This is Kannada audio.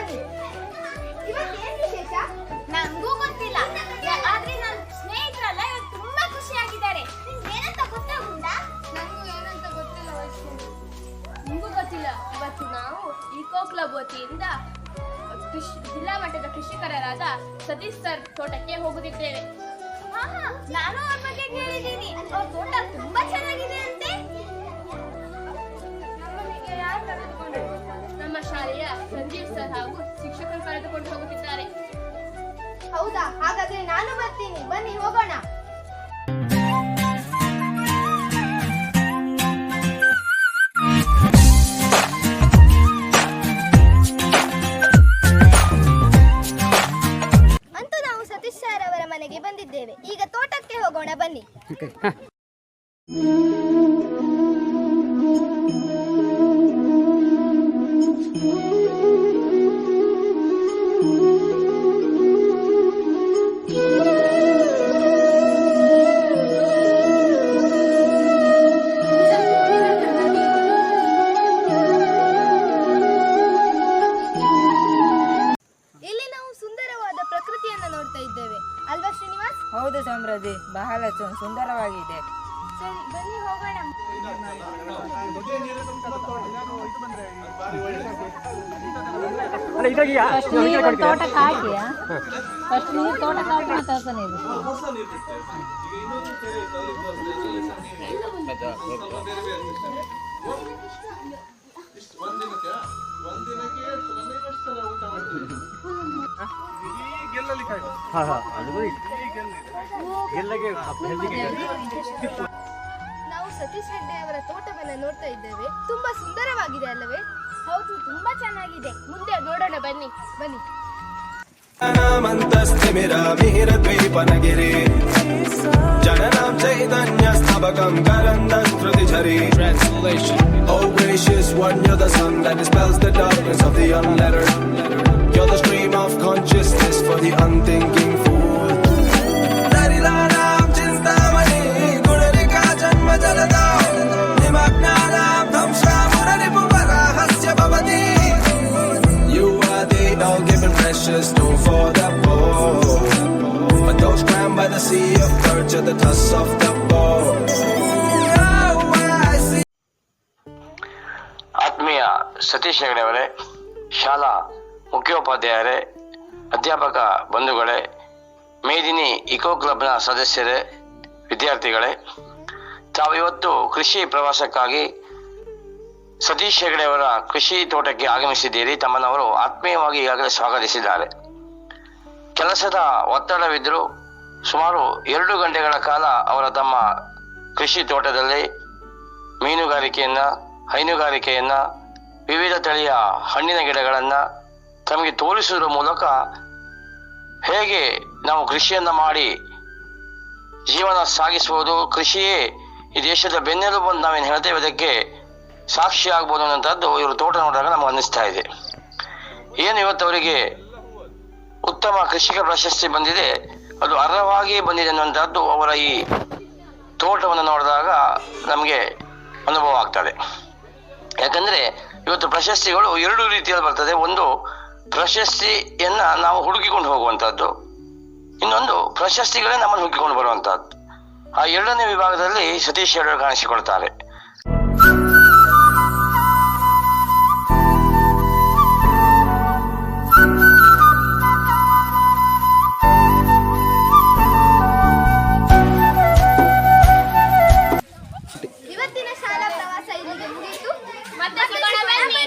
ಬನ್ನಿ. ಇವತ್ತೇನ್ ವಿಶೇಷ? ನಂಗೂ ಗೊತ್ತಿಲ್ಲ, ಆದ್ರೆ ನನ್ನ ಸ್ನೇಹಿತರೆಲ್ಲ ಇವತ್ತು ತುಂಬಾ ಖುಷಿಯಾಗಿದ್ದಾರೆ. ಏನಂತ ಗೊತ್ತಾಗುಂಟಾ? ನಂಗೂ ಏನಂತ ಗೊತ್ತಿಲ್ಲ ವೈಷ್ಣವಿ. ನಿಮಗೂ ಗೊತ್ತಿಲ್ಲ. ಇವತ್ತು ನಾವು ಇಕೋ ಕ್ಲಬ್ ವತಿಯಿಂದ ಜಿಲ್ಲಾ ಮಟ್ಟದ ಕೃಷಿಕರಾದ ಸತೀಶ್ ಸರ್ ತೋಟಕ್ಕೆ ಹೋಗುತ್ತಿದ್ದೇವೆ. ನಾನು ಅವ್ರ ಬಗ್ಗೆ ಕೇಳಿದ್ದೀನಿ. ಅವ್ರ ತೋಟ ತುಂಬಾ ಚೆನ್ನಾಗಿದೆ ಅಂತೆ. ನಮ್ಮನೆಗೆ ಯಾರು ಕರೆದುಕೊಂಡು ಹೋಗ್ತಾರೆ? ನಮ್ಮ ಶಾಲೆಯ ಸಂಜೀವ್ ಸರ್ ಹಾಗೂ ಶಿಕ್ಷಕರು ಕರೆದುಕೊಂಡು ಹೋಗುತ್ತಿದ್ದಾರೆ. ಹೌದಾ? ಹಾಗಾದ್ರೆ ನಾನು ಬರ್ತೀನಿ. ಬನ್ನಿ ಹೋಗೋಣ. ಅಂತೂ ನಾವು ಸತೀಶ್ ಸರ್ ಅವರ ಮನೆಗೆ ಬಂದಿದ್ದೇವೆ. ಈಗ ತೋಟಕ್ಕೆ ಹೋಗೋಣ ಬನ್ನಿ. ಇಲ್ಲಿ ನಾವು ಸುಂದರವಾದ ಪ್ರಕೃತಿಯನ್ನು ನೋಡ್ತಾ ಇದ್ದೇವೆ ಅಲ್ವಾ ಶ್ರೀನಿವಾಸ್? ಹೌದು ಸಮೃದ್ಧಿ, ಬಹಳ ಸುಂದರವಾಗಿದೆ. ಸರಿ ಬನ್ನಿ ಹೋಗೋಣ. ತೋಟಕ್ಕೆ ಹಾಕಿಯಾ? ಫಸ್ಟ್ ನೀರು ತೋಟಕ್ಕೆ ಹಾಕಿ ಮತ್ತೆ ನೀರು. ನಾವು ಸತೀಶ್ ರೆಡ್ಡಿ ಅವರ ತೋಟವನ್ನು ನೋಡ್ತಾ ಇದ್ದೇವೆ. ತುಂಬಾ ಸುಂದರವಾಗಿದೆ ಅಲ್ಲವೇ? ಹೌದು, ತುಂಬಾ ಚೆನ್ನಾಗಿದೆ. ಮುಂದೆ ನೋಡೋಣ ಬನ್ನಿ. ಬನ್ನಿ. ಮಿಹಿರದ್ವೀಪನಗಿರಿ ಜನನಾಂ ಚೈತನ್ಯಸ್ತಬಕಂ ಕರಂದಸ್ಮೃತಿಝರಿ. Translation: Oh gracious one, you're the sun that dispels the darkness of the unlettered. You're the stream of consciousness for the unthinking fool. Narilanam chintamani gunarika janma jalada nimagnanam dhamshamuranipuvarahasya bhavati. You are the all-given precious stone for the poor, but those crammed by the sea of birds are the tusks of the bow. ಆತ್ಮೀಯ ಸತೀಶ್ ಹೆಗಡೆ ಅವರೇ, ಶಾಲಾ ಮುಖ್ಯೋಪಾಧ್ಯಾಯರೇ, ಅಧ್ಯಾಪಕ ಬಂಧುಗಳೇ, ಮೇದಿನಿ ಇಕೋ ಕ್ಲಬ್ನ ಸದಸ್ಯರೇ, ವಿದ್ಯಾರ್ಥಿಗಳೇ, ತಾವಿವತ್ತು ಕೃಷಿ ಪ್ರವಾಸಕ್ಕಾಗಿ ಸತೀಶ್ ಹೆಗಡೆ ಅವರ ಕೃಷಿ ತೋಟಕ್ಕೆ ಆಗಮಿಸಿದ್ದೀರಿ. ತಮ್ಮನವರು ಆತ್ಮೀಯವಾಗಿ ಈಗಾಗಲೇ ಸ್ವಾಗತಿಸಿದ್ದಾರೆ. ಕೆಲಸದ ಒತ್ತಡವಿದ್ದರೂ ಸುಮಾರು 2 ಗಂಟೆಗಳ ಕಾಲ ಅವರ ತಮ್ಮ ಕೃಷಿ ತೋಟದಲ್ಲಿ ಮೀನುಗಾರಿಕೆಯನ್ನು, ಹೈನುಗಾರಿಕೆಯನ್ನು, ವಿವಿಧ ತಳಿಯ ಹಣ್ಣಿನ ಗಿಡಗಳನ್ನು ತಮಗೆ ತೋರಿಸುವುದರ ಮೂಲಕ ಹೇಗೆ ನಾವು ಕೃಷಿಯನ್ನು ಮಾಡಿ ಜೀವನ ಸಾಗಿಸುವುದು, ಕೃಷಿಯೇ ಈ ದೇಶದ ಬೆನ್ನೆಲುಬು ಅಂತ ನಾವೇನು ಹೇಳ್ತೇವೆ ಅದಕ್ಕೆ ಸಾಕ್ಷಿ ಆಗ್ಬೋದು ಅನ್ನೋಂಥದ್ದು ಇವರು ತೋಟ ನೋಡಿದಾಗ ನಮಗೆ ಅನ್ನಿಸ್ತಾ ಇದೆ. ಏನು ಇವತ್ತು ಅವರಿಗೆ ಉತ್ತಮ ಕೃಷಿಕ ಪ್ರಶಸ್ತಿ ಬಂದಿದೆ, ಅದು ಅರ್ಹವಾಗಿ ಬಂದಿದೆ ಅನ್ನುವಂಥದ್ದು ಅವರ ಈ ತೋಟವನ್ನು ನೋಡಿದಾಗ ನಮಗೆ ಅನುಭವ ಆಗ್ತದೆ. ಯಾಕಂದರೆ ಇವತ್ತು ಪ್ರಶಸ್ತಿಗಳು 2 ರೀತಿಯಲ್ಲಿ ಬರ್ತದೆ. ಒಂದು ಪ್ರಶಸ್ತಿಯನ್ನ ನಾವು ಹುಡುಕಿಕೊಂಡು ಹೋಗುವಂಥದ್ದು, ಇನ್ನೊಂದು ಪ್ರಶಸ್ತಿಗಳೇ ನಮ್ಮನ್ನು ಹುಡುಕಿಕೊಂಡು ಬರುವಂಥದ್ದು. ಆ 2ನೇ ವಿಭಾಗದಲ್ಲಿ ಸತೀಶ್ ಹೆಗಡೆ ಕಾಣಿಸಿಕೊಳ್ತಾರೆ. ಇವತ್ತಿನ ಶಾಲಾ ಪ್ರವಾಸ ಇಲ್ಲಿಗೆ ಮುಗಿಯಿತು. ಮತ್ತೆ ಸಿಗೋಣ ಬನ್ನಿ.